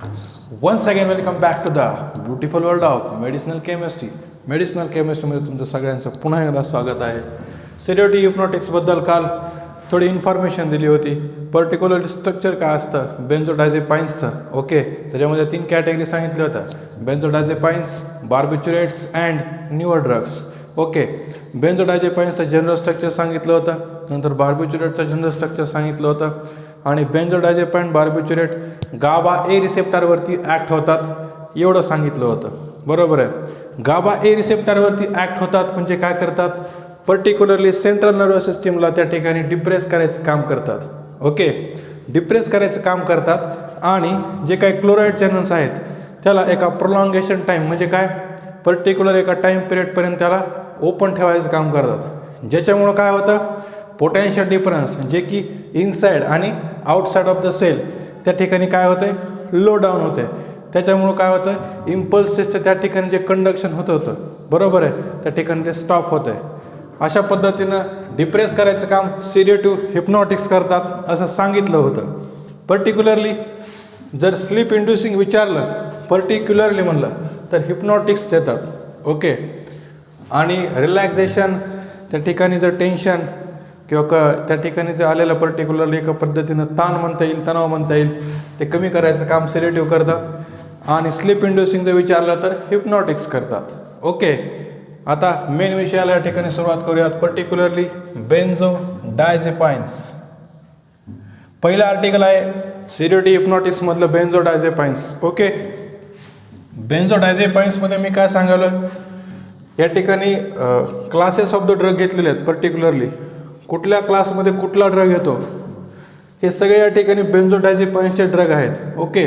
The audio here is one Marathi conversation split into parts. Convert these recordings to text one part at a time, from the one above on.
Once again, welcome back to the beautiful world of medicinal chemistry. Medicinal केमिस्ट्रीमध्ये तुमचं सगळ्यांचं पुन्हा एकदा स्वागत आहे. सिरियोटी हिप्नोटिक्सबद्दल काल थोडी इन्फॉर्मेशन दिली होती. पर्टिक्युलर स्ट्रक्चर काय असतं बेन्झोडायझेपाईन्सचं. ओके, त्याच्यामध्ये 3 कॅटेगरी सांगितल्या होत्या: benzodiazepines, barbiturates and newer drugs. Okay, बेन्झोडायझेपाईन्सचं जनरल स्ट्रक्चर सांगितलं होतं, नंतर बार्बिच्युरेटचं जनरल स्ट्रक्चर सांगितलं होतं. आणि बेन्झोडायझेपाईन बार्बिच्युरेट गाबा ए रिसेप्टरवरती ॲक्ट होतात एवढं सांगितलं होतं. बरोबर आहे. गाबा ए रिसेप्टरवरती ॲक्ट होतात म्हणजे काय करतात? पर्टिक्युलरली सेंट्रल नर्वस सिस्टीमला त्या ठिकाणी डिप्रेस करायचं काम करतात. ओके, डिप्रेस करायचं काम करतात आणि जे काही क्लोराईड चॅनल्स आहेत त्याला एका प्रोलॉंगेशन टाईम म्हणजे काय पर्टिक्युलर एका टाईम पिरियडपर्यंत त्याला ओपन ठेवायचं काम करतात. ज्याच्यामुळं काय होतं? पोटॅन्शियल डिफरन्स जे की इनसाईड आणि आउटसाईड ऑफ द सेल त्या ठिकाणी काय होतं आहे? लो डाऊन होते. त्याच्यामुळं काय होतं? इम्पल्सेसचं त्या ठिकाणी जे कंडक्शन होतं बरोबर आहे त्या ठिकाणी ते स्टॉप होतं आहे. अशा पद्धतीनं डिप्रेस करायचं काम सिरियोटिव्ह हिप्नॉटिक्स करतात असं सांगितलं होतं. पर्टिक्युलरली जर स्लीप इंड्युसिंग विचारलं पर्टिक्युलरली म्हणलं तर हिप्नॉटिक्स देतात. ओके, आणि रिलॅक्झेशन त्या ठिकाणी जर टेन्शन किंवा त्या ठिकाणी जे आलेलं पर्टिक्युलरली एका पद्धतीनं ताण म्हणता येईल, तणाव म्हणता येईल, ते कमी करायचं काम सिरियोटिव्ह करतात. आणि स्लीप इंड्युसिंग जर विचारलं तर हिप्नॉटिक्स करतात. ओके, आता मेन विषयाला या ठिकाणी सुरुवात करूयात. पर्टिक्युलरली बेन्झोडायझेपाईन्स. पहिलं आर्टिकल आहे सिरियोटिव्ह हिप्नॉटिक्समधलं बेन्झोडायझेपाईन्स. ओके, बेन्झोडायझेपाईन्समध्ये मी काय सांगायलं या ठिकाणी क्लासेस ऑफ द ड्रग घेतलेले आहेत. पर्टिक्युलरली कुठल्या क्लासमध्ये कुठला ड्रग येतो हे सगळे या ठिकाणी बेन्झोडायझेपाईन्सचे ड्रग आहेत. ओके,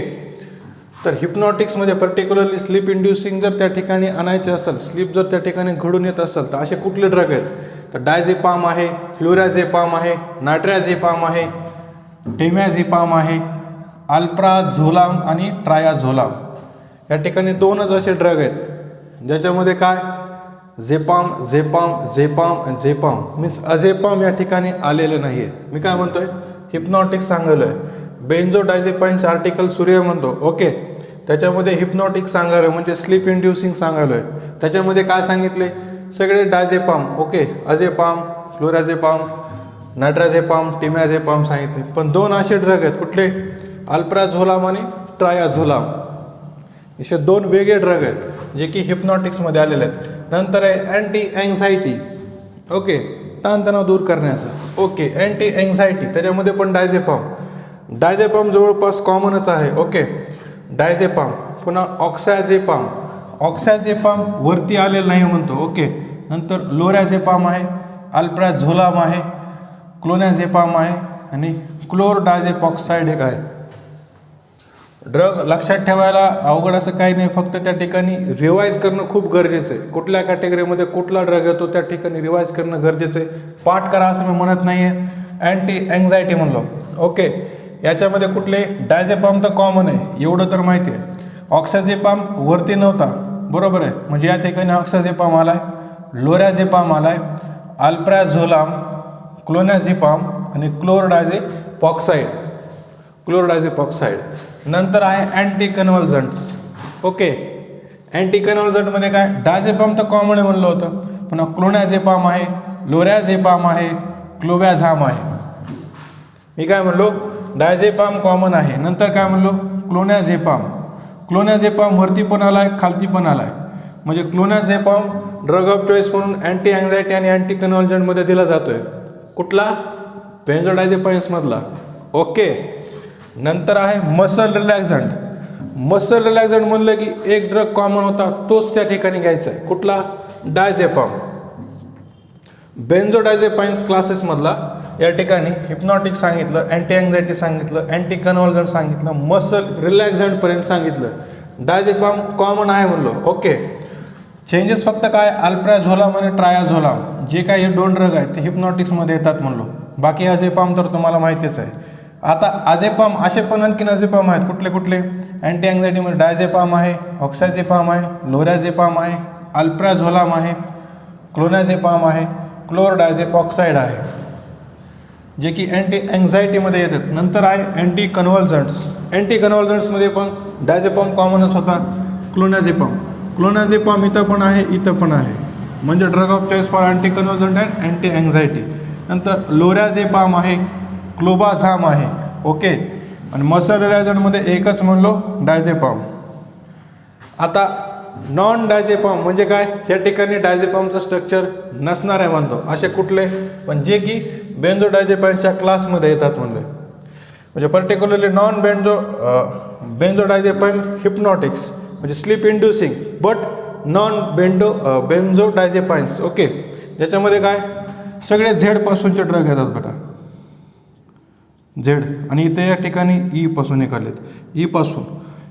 तर हिप्नॉटिक्समध्ये पर्टिक्युलरली स्लीप इंड्युसिंग जर त्या ठिकाणी आणायचे असेल, स्लीप जर त्या ठिकाणी घडून येत असेल तर असे कुठले ड्रग आहेत? तर डायझेपाम आहे, फ्लुराझेपाम आहे, नायट्राझेपाम आहे, टेमॅझेपाम आहे, अल्प्राझोलाम आणि ट्रायाझोलाम. या ठिकाणी 2च असे ड्रग आहेत ज्याच्यामध्ये काय झेपाम झेपाम झेपाम आणि झेपाम मीन्स अझेपाम या ठिकाणी आलेलं नाही आहे. मी काय म्हणतोय? हिप्नॉटिक्स सांगायलो आहे. बेन्झोडायझेपाईन्स आर्टिकल सूर्य म्हणतो. ओके, त्याच्यामध्ये हिप्नॉटिक्स सांगायलो म्हणजे स्लीप इंड्युसिंग सांगायलो आहे. त्याच्यामध्ये काय सांगितले? सगळे डायझेपाम, ओके, अझेपाम, फ्लोराझेपाम, नायट्राझेपाम, टिमॅझेपाम सांगितले. पण 2 असे ड्रग आहेत कुठले? अल्प्राझोलाम आणि ट्रायाझोलाम. असे 2 वेगळे ड्रग आहेत जे की हिप्नॉटिक्समध्ये आलेले आहेत. नंतर आहे अँटी अँझायटी. ओके, ताणतणाव दूर करण्याचं. ओके, अँटी अँझायटी त्याच्यामध्ये पण डायझेपाम जवळपास कॉमनच आहे. ओके, डायझेपाम. पुन्हा ऑक्सॅझेपाम वरती आलेलं नाही म्हणतो. ओके, नंतर लोरॅझेपाम आहे, अल्प्राझोलाम आहे, क्लोनॅझेपाम आहे आणि क्लोरडायझेपॉक्साईड एक आहे. ड्रग लक्षात ठेवायला अवघड असं काही नाही, फक्त त्या ठिकाणी रिवाईज करणं खूप गरजेचं आहे. कुठल्या कॅटेगरीमध्ये कुठला ड्रग येतो त्या ठिकाणी रिवाईज करणं गरजेचं आहे. पाठ करा असं मी म्हणत नाही आहे. अँटी अँझायटी म्हणलो. ओके, याच्यामध्ये कुठले? डायझेपाम तर कॉमन आहे एवढं तर माहिती आहे. ऑक्सॅझेपाम वरती नव्हता बरोबर आहे म्हणजे या ठिकाणी ऑक्सॅझेपाम आला आहे, लोरॅझेपाम आला आहे, अल्प्राझोलाम, क्लोनॅझेपाम आणि क्लोरडायझेपॉक्साईड. नंतर आहे अँटी कन्व्हल्जंट्स. ओके, अँटी कन्व्हल्जंटमध्ये काय? डायझेपाम तर कॉमन आहे म्हणलं होतं, पुन्हा क्लोनॅझेपाम आहे, लोरॅझेपाम आहे, क्लोव्याझाम आहे. मी काय म्हणलो? डायझेपाम कॉमन आहे. नंतर काय म्हणलो? क्लोनॅझेपाम वरती पण आला आहे, खालती पण आला आहे. म्हणजे क्लोनॅझेपाम ड्रग ऑफ चॉईस म्हणून अँटी अँझायटी आणि अँटी कन्व्हल्जंटमध्ये दिला जातो आहे. कुठला? बेन्झोडायझेपाईन्समधला. ओके, नंतर आहे मसल रिलॅक्झंट म्हणलं की एक ड्रग कॉमन होता तोच त्या ठिकाणी घ्यायचा आहे. कुठला? डायझेपाम. बेन्झोडायझेपाईन्स क्लासेसमधला या ठिकाणी हिप्नॉटिक सांगितलं, अँटी अँझायटी सांगितलं, अँटी कन्व्हल्जंट सांगितलं, मसल रिलॅक्झंटपर्यंत सांगितलं. डायझेपाम कॉमन आहे म्हणलो. ओके, चेंजेस फक्त काय? अल्प्राझोलाम आणि ट्रायाझोलाम जे काही हे 2 ड्रग आहेत ते हिप्नॉटिक्समध्ये येतात म्हणलो. बाकी अझेपाम तर तुम्हाला माहितीच आहे. आता अझेपाम असे पण आणखीन अझेपाम आहेत. कुठले? अँटी अँझायटीमध्ये डायझेपाम आहे, ऑक्सॅझेपाम आहे, लोरॅझेपाम आहे, अल्प्राझोलाम आहे, क्लोनॅझेपाम आहे, क्लोरडायझेपॉक्साईड आहे. जे की अँटी अँझायटीमध्ये येतात. नंतर आहे अँटी कन्व्हल्जंट्स. अँटी कन्व्हल्जंट्समध्ये पण डायझेपम कॉमनच होता. क्लोनाझेपम इथं पण आहे, इथं पण आहे, म्हणजे drug of choice for anti convulsant and anti anxiety. नंतर लोरॅझेपम आहे, क्लोबाझाम आहे. ओके. आणि मसल रिलॅक्संटमध्ये एकच म्हणलो, डायझेपम. आता नॉन डायझेपम म्हणजे काय, त्या ठिकाणी डायझेपमचं स्ट्रक्चर नसणार आहे म्हणतो. असे कुठले, पण जे की बेन्झोडायझेपमच्या क्लासमध्ये येतात म्हणले. म्हणजे पर्टिक्युलरली नॉन बेन्झोडायझेपम हिप्नॉटिक्स म्हणजे स्लीप इंड्युसिंग, बट नॉन बेन्झोडायझेपाइन्स. ओके. ज्याच्यामध्ये काय सगळे झेडपासूनचे ड्रग येतात बेटा, झेड. आणि इथे या ठिकाणी ईपासून निघालेत.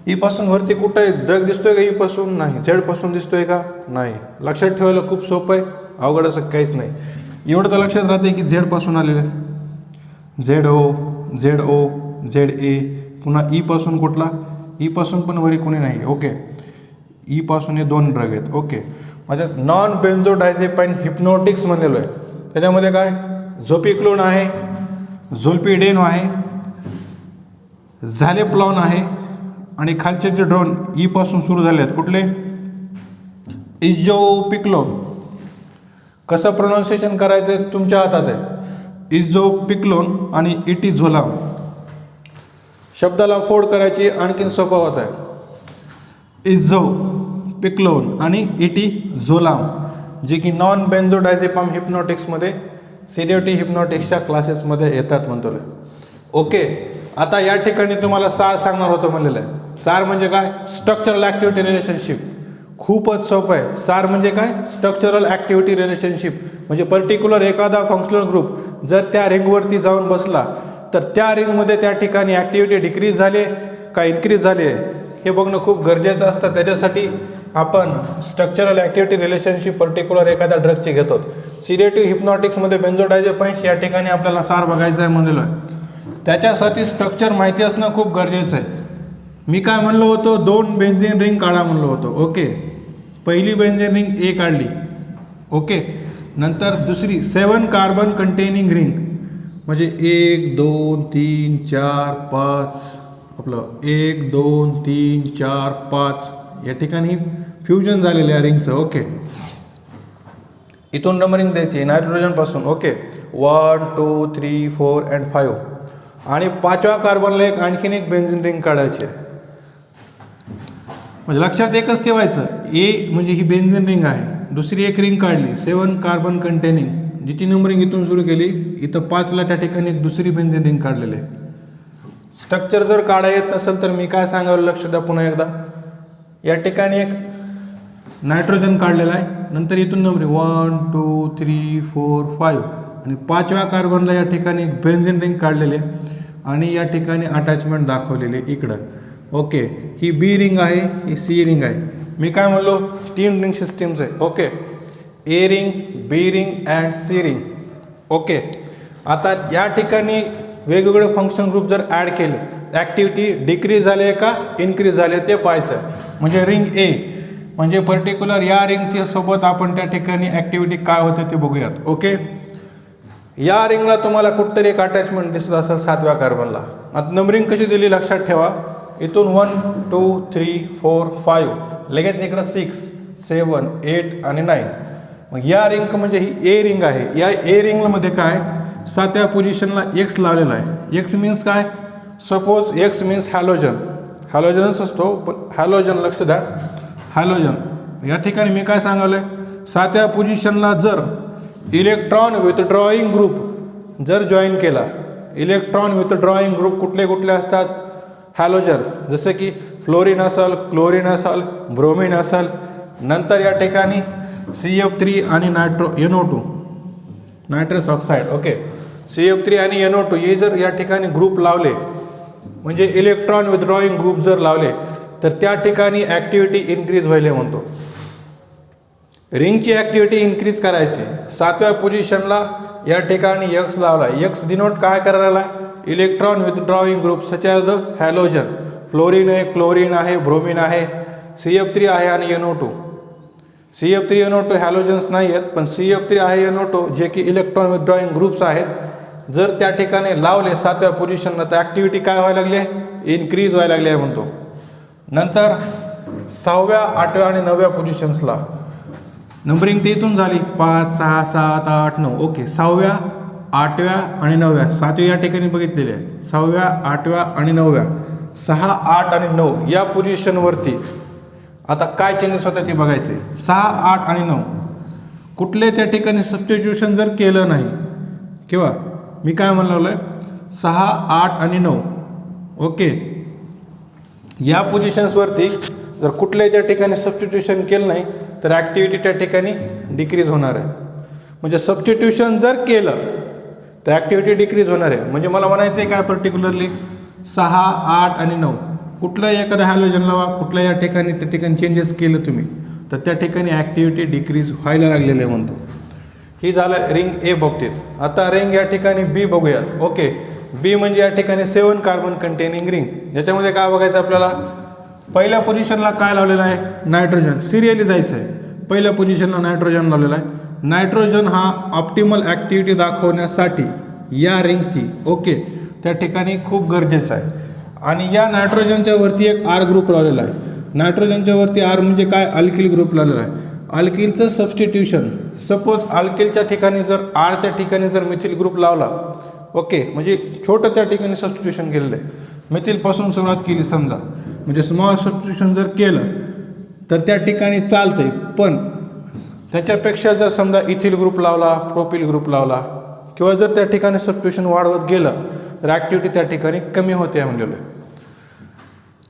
ईपासून वरती कुठं आहे ड्रग दिसतोय का, ईपासून नाही, झेडपासून दिसतोय का, नाही. लक्षात ठेवायला खूप सोपं आहे, अवघड असं काहीच नाही. एवढं तर लक्षात राहते की झेडपासून आलेले, ZO, ZA. पुन्हा ईपासून कुठला, ईपासून पण वरी कोणी नाही. ओके. ईपासून हे 2 ड्रग आहेत. ओके. म्हणजे नॉन बेन्झोडायझेपाइन हिप्नोटिक्स म्हणलेलो आहे. त्याच्यामध्ये काय झोपिक्लोन आहे, झोल्पिडेन आहे, झॅलेप्लॉन आहे. आणि खालचे जे ड्रोन ईपासून सुरू झाले आहेत कुठले, इझोपिक्लोन. कसं प्रोनाऊन्सिएशन करायचं आहे तुमच्या हातात आहे. इझोपिक्लोन आणि इटिझोलाम. शब्दाला फोड करायची आणखीन सोपं होत आहे. इझोपिक्लोन आणि इटिझोलाम, जे की नॉन बेन्झोडायझेपम हिप्नोटिक्समध्ये सिडेटिव्ह हिप्नोटिक्सच्या क्लासेसमध्ये येतात म्हणतो. ओके. आता या ठिकाणी तुम्हाला सार सांगणार होतं म्हणलेलं आहे. सार म्हणजे काय, स्ट्रक्चरल ॲक्टिव्हिटी रिलेशनशिप. खूपच सोपं आहे. सार म्हणजे काय, स्ट्रक्चरल ॲक्टिव्हिटी रिलेशनशिप. म्हणजे पर्टिक्युलर एखादा फंक्शनल ग्रुप जर त्या रिंगवरती जाऊन बसला तर त्या रिंगमध्ये त्या ठिकाणी ॲक्टिव्हिटी डिक्रीज झाली का इन्क्रीज झाली आहे हे बघणं खूप गरजेचं असतं. त्याच्यासाठी आपण स्ट्रक्चरल ॲक्टिव्हिटी रिलेशनशिप पर्टिक्युलर एखाद्या ड्रगची घेतो. सिडेटिव्ह हिप्नॉटिक्समध्ये बेन्झोडायझेपाइन्स या ठिकाणी आपल्याला सार बघायचं आहे म्हणलेलं आहे. त्याच्यासाठी स्ट्रक्चर माहिती असणं खूप गरजेचं आहे. मी काय म्हणलो होतो, 2 बेन्झीन रिंग काढा म्हणलो होतो. ओके. पहिली बेन्झीन रिंग ए काढली. ओके. नंतर दुसरी 7 कार्बन कंटेनिंग रिंग, म्हणजे 1 2 3 4 5, आपलं 1 2 3 4 5 या ठिकाणी फ्युजन झालेलं आहे रिंगचं. ओके. इथून नंबरिंग द्यायची नायट्रोजनपासून. ओके. 1 2 3 4 and 5. आणि 5व्या कार्बनला आणखीन एक बेन्झीन रिंग काढायची आहे. म्हणजे लक्षात एकच ठेवायचं, ए म्हणजे ही बेन्झीन रिंग आहे. दुसरी एक रिंग काढली 7 कार्बन कंटेनिंग, जिची नंबरिंग इथून सुरू केली, इथं 5ला त्या ठिकाणी एक दुसरी बेन्झीन रिंग काढलेली आहे. स्ट्रक्चर जर काढा येत नसेल तर मी काय सांगावं लक्ष द्या पुन्हा एकदा. या ठिकाणी एक नायट्रोजन काढलेला आहे, नंतर इथून नंबरिंग 1 2 3 4 5 आणि 5व्या कार्बनला या ठिकाणी एक बेन्झीन रिंग काढलेली आहे आणि या ठिकाणी अटॅचमेंट दाखवलेली आहे इकडं. ओके. ही बी रिंग आहे, ही सी रिंग आहे. मी काय म्हणलो, 3 रिंग सिस्टीम्स आहे. Okay. A ring, B ring and C ring. Okay. आता या ठिकाणी वेगवेगळे फंक्शन ग्रुप जर ॲड केले, ॲक्टिव्हिटी डिक्रीज झाली आहे का इन्क्रीज झाली आहे ते पाहायचं. म्हणजे रिंग ए म्हणजे पर्टिक्युलर या रिंगच्या सोबत आपण त्या ठिकाणी ॲक्टिव्हिटी काय होते ते बघूयात. ओके. या रिंगला तुम्हाला कुठतरी एक अटॅचमेंट दिसत असेल 7व्या कार्बनला. आता नंबरिंग कशी दिली लक्षात ठेवा. इथून 1 2 3 4 5 लगेच इकडं 6 7 8 आणि 9. मग या रिंग म्हणजे ही ए रिंग आहे. या ए रिंगमध्ये काय 7व्या पोझिशनला एक्स लावलेला आहे. एक्स मीन्स काय, सपोज एक्स मीन्स हॅलोजन. हॅलोजनच असतो पण हॅलोजन लक्ष द्या, हॅलोजन. या ठिकाणी मी काय सांगालो आहे, 7व्या पोझिशनला जर इलेक्ट्रॉन विथड्रॉईंग ग्रुप जर जॉईन केला, इलेक्ट्रॉन विथड्रॉईंग ग्रुप कुठले कुठले असतात, हॅलोजन, जसं की फ्लोरीन असेल, क्लोरीन असेल, ब्रोमिन असेल. नंतर या ठिकाणी CF3 आणि NO2 nitrous oxide. Okay. CF3 आणि NO2 हे जर या ठिकाणी ग्रुप लावले, म्हणजे इलेक्ट्रॉन विथड्रॉईंग ग्रुप जर लावले तर त्या ठिकाणी ॲक्टिव्हिटी इन्क्रीज व्हायला म्हणतो. रिंगची ॲक्टिव्हिटी इन्क्रीज करायची. 7व्या पोझिशनला या ठिकाणी एक्स लावला. एक्स डिनोट काय करायला, electron withdrawing group such as the halogen. Fluorine आहे, क्लोरीन आहे, ब्रोमिन आहे, CF3 आहे आणि NO2. CF3 NO2 हॅलोजन्स नाही आहेत, पण CF3 आहे NO2 जे की इलेक्ट्रॉन विथड्रॉईंग ग्रुप्स आहेत. जर त्या ठिकाणी लावले 7व्या पोझिशनला तर ॲक्टिव्हिटी काय व्हायला लागली आहे, इन्क्रीज व्हायला लागली आहे म्हणतो. नंतर 6व्या 8व्या आणि 9व्या पोझिशन्सला नंबरिंग ते इथून झाली 5 6 7 8 9. ओके, 6व्या 8व्या आणि 9व्या, 7वी या ठिकाणी बघितलेली आहे. 6व्या 8व्या आणि 9व्या, 6 8 आणि 9 या पोझिशनवरती आता काय चेंजेस होतात ते बघायचे. 6 8 आणि 9 कुठले त्या ठिकाणी सबस्टिट्यूशन जर केलं नाही किंवा मी काय म्हणलं 6 8 आणि 9. ओके, या पोझिशन्सवरती जर कुठल्याही त्या ठिकाणी सबस्टिट्यूशन केलं नाही तर ॲक्टिव्हिटी त्या ठिकाणी डिक्रीज होणार आहे. म्हणजे सबस्टिट्यूशन जर केलं तर ॲक्टिव्हिटी डिक्रीज होणार आहे. म्हणजे मला म्हणायचं आहे काय पर्टिक्युलरली 6 8 आणि 9 कुठलंही एखाद्या हॅलोजन लावा, कुठल्या या ठिकाणी त्या ठिकाणी चेंजेस केलं तुम्ही तर त्या ठिकाणी ॲक्टिव्हिटी डिक्रीज व्हायला लागलेलं आहे म्हणतो. ही झालं रिंग ए बाबतीत. आता रिंग या ठिकाणी बी बघूयात. ओके, बी म्हणजे या ठिकाणी 7 कार्बन कंटेनिंग रिंग. याच्यामध्ये काय बघायचं आपल्याला, पहिल्या पोझिशनला काय लावलेलं आहे, नायट्रोजन. सिरियली जायचं आहे. पहिल्या पोझिशनला नायट्रोजन लावलेला आहे. नायट्रोजन हा ऑप्टिमल ॲक्टिव्हिटी दाखवण्यासाठी या रिंगची ओके त्या ठिकाणी खूप गरजेचं आहे. आणि या नायट्रोजनच्या वरती एक आर ग्रुप लावलेला आहे. नायट्रोजनच्या वरती आर म्हणजे काय, अल्किल ग्रुप लावलेला आहे. अल्किलचं सबस्टिट्यूशन, सपोज अल्किलच्या ठिकाणी जर आरच्या ठिकाणी जर मिथिल ग्रुप लावला, ओके, म्हणजे छोटं त्या ठिकाणी सबस्टिट्यूशन केलेलं आहे. मिथिलपासून सुरुवात केली समजा, म्हणजे स्मॉल सबस्टिट्यूशन जर केलं तर त्या ठिकाणी चालतंय. पण त्याच्यापेक्षा जर समजा इथिल ग्रुप लावला, प्रोपिल ग्रुप लावला किंवा जर त्या ठिकाणी सबस्टिट्यूशन वाढवत गेलं तर ॲक्टिव्हिटी त्या ठिकाणी कमी होते म्हणलेलं आहे.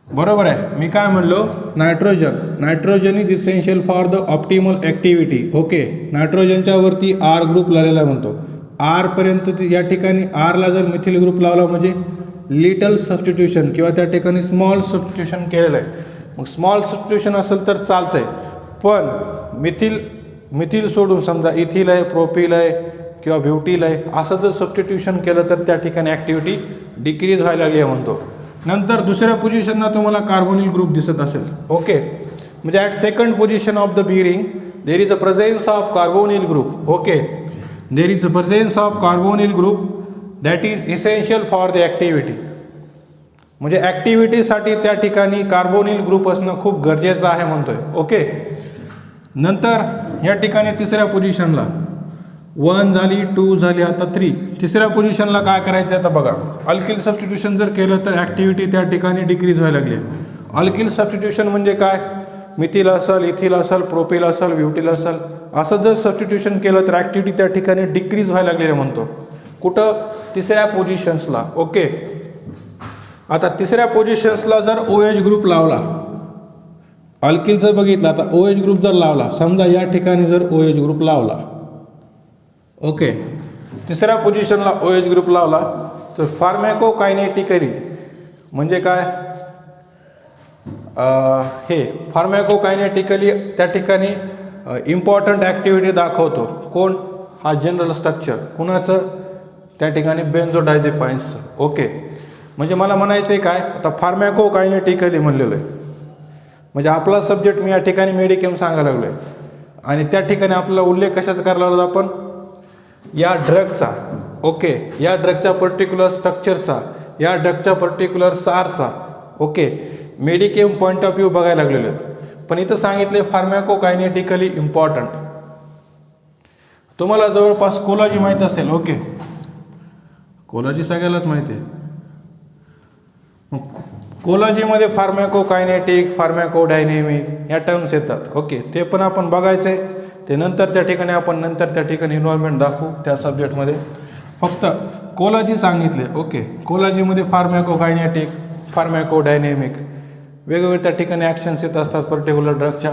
बरोबर आहे. मी काय म्हणलो, nitrogen is essential for the optimal activity. Okay, नायट्रोजनच्या वरती आर ग्रुप लावलेला म्हणतो. आरपर्यंत या ठिकाणी आरला जर मिथिल ग्रुप लावला म्हणजे लिटल सबस्टिट्यूशन किंवा त्या ठिकाणी स्मॉल सबस्टिट्यूशन केलेलं आहे. मग स्मॉल सबस्टिट्यूशन असेल तर चालतं आहे. पण मिथिल सोडून समजा इथिल आहे, प्रोपिल आहे किंवा ब्युटील आहे असं जर सबस्टिट्यूशन केलं तर त्या ठिकाणी ॲक्टिव्हिटी डिक्रीज व्हायला लागली आहे म्हणतो. नंतर दुसऱ्या पोझिशनला तुम्हाला कार्बोनिल ग्रुप दिसत असेल. ओके, म्हणजे at second position of the B ring there is a presence of carbonyl group. Okay, there is a presence of carbonyl group that is essential for the activity. म्हणजे ॲक्टिव्हिटीसाठी त्या ठिकाणी कार्बोनिल ग्रुप असणं खूप गरजेचं आहे म्हणतोय. ओके, नंतर या ठिकाणी तिसऱ्या पोझिशनला 1 झाली, 2 झाली, आता 3. तिसऱ्या पोझिशनला काय करायचं आता बघा, अल्किल सबस्टिट्यूशन जर केलं तर ॲक्टिव्हिटी त्या ठिकाणी डिक्रीज व्हायला लागली. अल्किल सबस्टिट्यूशन म्हणजे काय, मिथिल असेल, इथिल असेल, प्रोपिल असेल, ब्युटील असेल असं जर सबस्टिट्यूशन केलं तर ॲक्टिव्हिटी त्या ठिकाणी डिक्रीज व्हायला लागलेलं म्हणतो. कुठं, तिसऱ्या पोझिशन्सला. ओके, आता तिसऱ्या पोझिशन्सला जर OH ग्रुप लावला, अल्किलचं बघितलं, आता OH ग्रुप जर लावला, समजा या ठिकाणी जर OH ग्रुप लावला, ओके, तिसऱ्या पोझिशनला OH ग्रुप लावला तर फार्मॅकोकायनेटिकली म्हणजे काय, हे फार्मॅकोकायनेटिकली त्या ठिकाणी इम्पॉर्टंट ॲक्टिव्हिटी दाखवतो. कोण, हा जनरल स्ट्रक्चर कुणाचं, त्या ठिकाणी बेन्झोडायझेपाईन्सचं. ओके, म्हणजे मला म्हणायचं आहे काय, आता फार्मॅकोकायनेटिकली म्हणलेलं आहे. म्हणजे आपला सब्जेक्ट मी या ठिकाणी मेडिकेम सांगायला लागलो आहे आणि त्या ठिकाणी आपल्याला उल्लेख कशाचा करायला लागला आपण, या ड्रगचा. ओके, या ड्रगच्या पर्टिक्युलर स्ट्रक्चरचा, या ड्रगच्या पर्टिक्युलर सारचा. Okay, medchem point of view बघायला लागलेलो आहेत. पण इथं सांगितले फार्मॅकोकायनेटिकली इम्पॉर्टंट. तुम्हाला जवळपास कोलॉजी माहीत असेल. ओके, कोलॉजी सगळ्यालाच माहिती आहे. कोलॉजीमध्ये फार्मॅकोकायनेटिक, फार्मॅकोडायनेमिक या टर्म्स येतात. ओके, ते पण आपण बघायचं आहे. ते नंतर त्या ठिकाणी आपण नंतर त्या ठिकाणी इन्व्हॉल्वमेंट दाखवू त्या सब्जेक्टमध्ये. फक्त कोलॉजी सांगितले. ओके, कोलॉजीमध्ये फार्मॅकोकायनेटिक, फार्मॅकोडायनेमिक वेगवेगळे त्या ठिकाणी ॲक्शन्स येत असतात पर्टिक्युलर ड्रगच्या.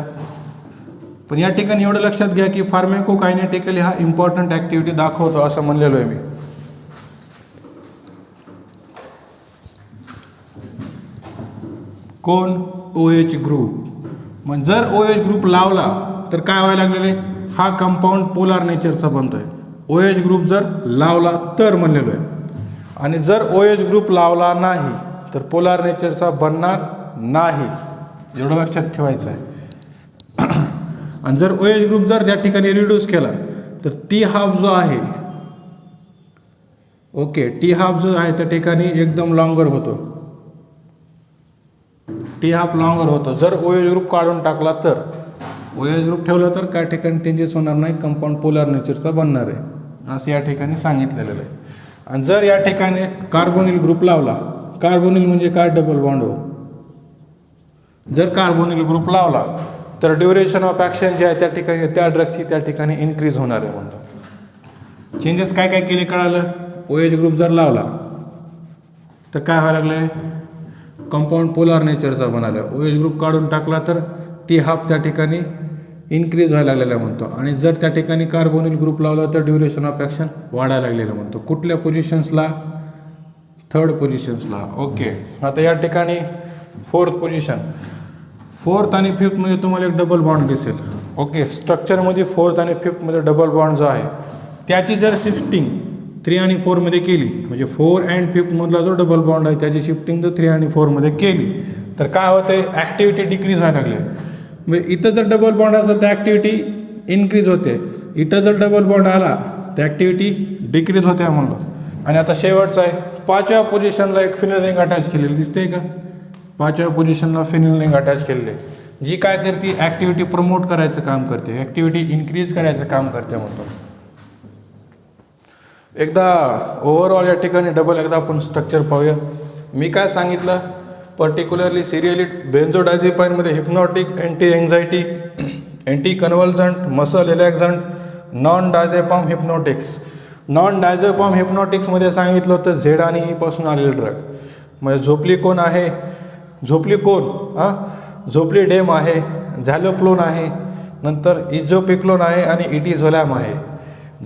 पण या ठिकाणी एवढं लक्षात घ्या की फार्मॅकोकायनेटिकली हा इम्पॉर्टंट ॲक्टिव्हिटी दाखवतो असं म्हणलेलो आहे मी. कोण, OH ग्रुप. मग जर OH ग्रुप लावला तर काय व्हायला लागलेले, हा कंपाऊंड पोलार नेचरचा बनतोय. OH ग्रुप जर लावला तर म्हणलेलो आहे. आणि जर OH ग्रुप लावला नाही तर पोलार नेचरचा बनणार नाही, एवढं लक्षात ठेवायचं आहे. आणि जर OH ग्रुप जर त्या ठिकाणी रिड्यूस केला तर T हाफ जो आहे ओके, टी हाफ जो आहे त्या ठिकाणी एकदम लॉंगर होतो, टी हाफ लॉंगर होतो. जर ओ एच ग्रुप काढून टाकला तर, ओ एच ग्रुप ठेवला तर काय ठिकाणी चेंजेस होणार नाही, कंपाऊंड पोलार नेचरचा बनणार आहे असं या ठिकाणी सांगितलेलं आहे. आणि जर या ठिकाणी कार्बोनिल ग्रुप लावला, कार्बोनिल म्हणजे काय, डबल बॉन्ड हो. जर कार्बोनिल ग्रुप लावला तर ड्युरेशन ऑफ ॲक्शन जे आहे त्या ठिकाणी त्या ड्रगची त्या ठिकाणी इन्क्रीज होणार आहे म्हणतो. चेंजेस काय काय केले कळालं. ओ एच ग्रुप जर लावला तर काय व्हायला लागलं, कंपाऊंड पोलार नेचरचा बनाला. ओ एच ग्रुप काढून टाकला तर टी हाफ त्या ठिकाणी इन्क्रीज व्हायला लागलेला म्हणतो. आणि जर त्या ठिकाणी कार्बोनिल ग्रुप लावला तर ड्युरेशन ऑफ ॲक्शन वाढायला लागलेलं म्हणतो. कुठल्या पोझिशन्सला, थर्ड पोझिशन्सला. ओके, आता या ठिकाणी फोर्थ पोझिशन, फोर्थ आणि फिफ्थमध्ये तुम्हाला एक डबल बॉन्ड दिसेल. ओके, स्ट्रक्चरमध्ये फोर्थ आणि फिफ्थमध्ये डबल बॉन्ड जो आहे त्याची जर शिफ्टिंग 3 आणि 4मध्ये केली, म्हणजे 4 अँड 5मधला जो डबल बॉन्ड आहे त्याची शिफ्टिंग जर 3 आणि 4मध्ये केली तर काय होते, ॲक्टिव्हिटी डिक्रीज व्हायला लागली. म्हणजे इथं जर डबल बॉन्ड असेल तर ॲक्टिव्हिटी इन्क्रीज होते, इथं जर डबल बॉन्ड आला तर ॲक्टिव्हिटी डिक्रीज होते म्हणलो. आणि आता शेवटचा आहे, 5व्या पोझिशनला एक फिनल रिंग अटॅच केलेली दिसते का, 5व्या पोझिशनला फिनल रिंग अटॅच केलेली, जी काय करते, ॲक्टिव्हिटी प्रमोट करायचं काम करते, ॲक्टिव्हिटी इन्क्रीज करायचं काम करते म्हणतो. एकदा ओव्हरऑल या ठिकाणी डबल एकदा आपण स्ट्रक्चर पाहूया. मी काय सांगितलं, पर्टिक्युलरली सिरियली बेन्झोडायझेपाईनमध्ये hypnotic, anti anxiety, anti convulsant, muscle relaxant, non diazepam hypnotics. Non diazepam हिप्नॉटिक्समध्ये सांगितलं होतं झेड आणि ई पासून आलेले ड्रग, म्हणजे झोपली कोण आहे, झोपली कोण झोपली डेम आहे, झॅलोप्लोन आहे, नंतर इझोपिक्लोन आहे आणि इटिझोलॅम आहे.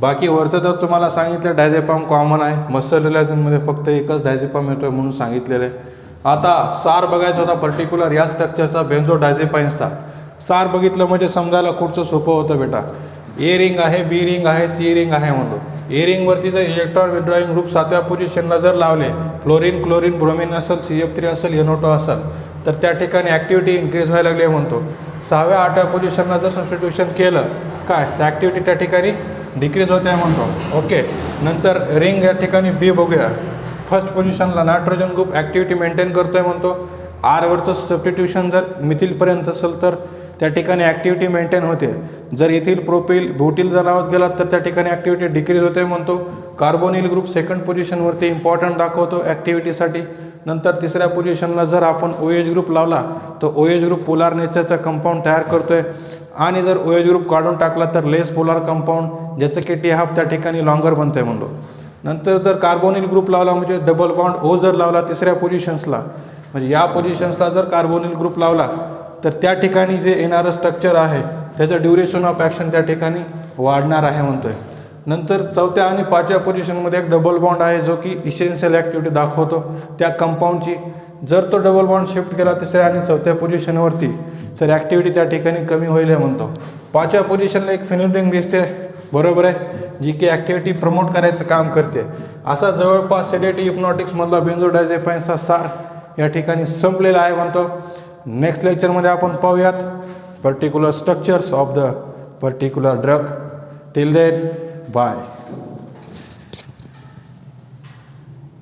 बाकी वरचं तर तुम्हाला सांगितलं डायझेपाम कॉमन आहे, मसल रिलॅक्झनमध्ये फक्त एकच डायझेपाम येतो आहे म्हणून सांगितलेलं आहे. आता सार बघायचा होता पर्टिक्युलर या स्ट्रक्चरचा, बेन्झोडायझेपाईन्सचा सार बघितलं म्हणजे समजायला खूपचं सोपं होतं बेटा. ए रिंग आहे, बी रिंग आहे, सी रिंग आहे म्हणतो. ए रिंगवरती जर इलेक्ट्रॉन विड्रॉईंग ग्रुप 7व्या पोझिशनला जर लावले, फ्लोरीन, क्लोरीन, ब्रोमिन असेल, CF3 असेल, NO2 असेल, तर त्या ठिकाणी ॲक्टिव्हिटी इन्क्रीज व्हायला लागली म्हणतो. 6व्या 8व्या पोझिशनला जर सबस्टिट्यूशन केलं काय, तर ॲक्टिव्हिटी त्या ठिकाणी डिक्रीज होते आहे म्हणतो. ओके, नंतर रिंग या ठिकाणी बी बघूया. फर्स्ट पोझिशनला नायट्रोजन ग्रुप ॲक्टिव्हिटी मेंटेन करतो आहे म्हणतो. आरवरचं सबस्टिट्यूशन जर मिथिलपर्यंत असेल तर त्या ठिकाणी ॲक्टिव्हिटी मेंटेन होते. जर इथिल, प्रोपिल, ब्युटिल जर लावत गेलात तर त्या ठिकाणी ॲक्टिव्हिटी डिक्रीज होते म्हणतो. कार्बोनिल ग्रुप सेकंड पोझिशनवरती इम्पॉर्टंट दाखवतो ॲक्टिव्हिटीसाठी. नंतर तिसऱ्या पोझिशनला जर आपण ओ एच ग्रुप लावला तर ओ एच ग्रुप पोलार नेचरचा कंपाऊंड तयार करतो आहे. आणि जर ओ एच ग्रुप काढून टाकला तर लेस पोलार कंपाऊंड, ज्याचं की टी हाफ त्या ठिकाणी लॉंगर बनतं आहे म्हणलो. नंतर जर कार्बोनिल ग्रुप लावला म्हणजे डबल बॉन्ड ओ जर लावला तिसऱ्या पोझिशन्सला, म्हणजे या पोझिशन्सला जर कार्बोनिल ग्रुप लावला तर त्या ठिकाणी जे येणारं स्ट्रक्चर आहे त्याचं ड्युरेशन ऑफ ॲक्शन त्या ठिकाणी वाढणार आहे म्हणतो आहे. नंतर 4थ्या आणि 5व्या पोझिशनमध्ये एक डबल बॉन्ड आहे जो की इसेन्शियल ॲक्टिव्हिटी दाखवतो त्या कंपाऊंडची. जर तो डबल बॉन्ड शिफ्ट केला तिसऱ्या आणि 4थ्या पोझिशनवरती तर ॲक्टिव्हिटी त्या ठिकाणी कमी होईल म्हणतो. 5व्या पोझिशनला एक फिनल रिंग दिसते, बरोबर आहे, जी की ॲक्टिव्हिटी प्रमोट करायचं काम करते. असा जवळपास सेडेटिव्ह हिप्नॉटिक्समधला बेन्झोडायझेपाईन्सचा सार या ठिकाणी संपलेला आहे म्हणतो. नेक्स्ट लेक्चरमध्ये आपण पाहूयात particular structures of the particular drug. Till then, bye.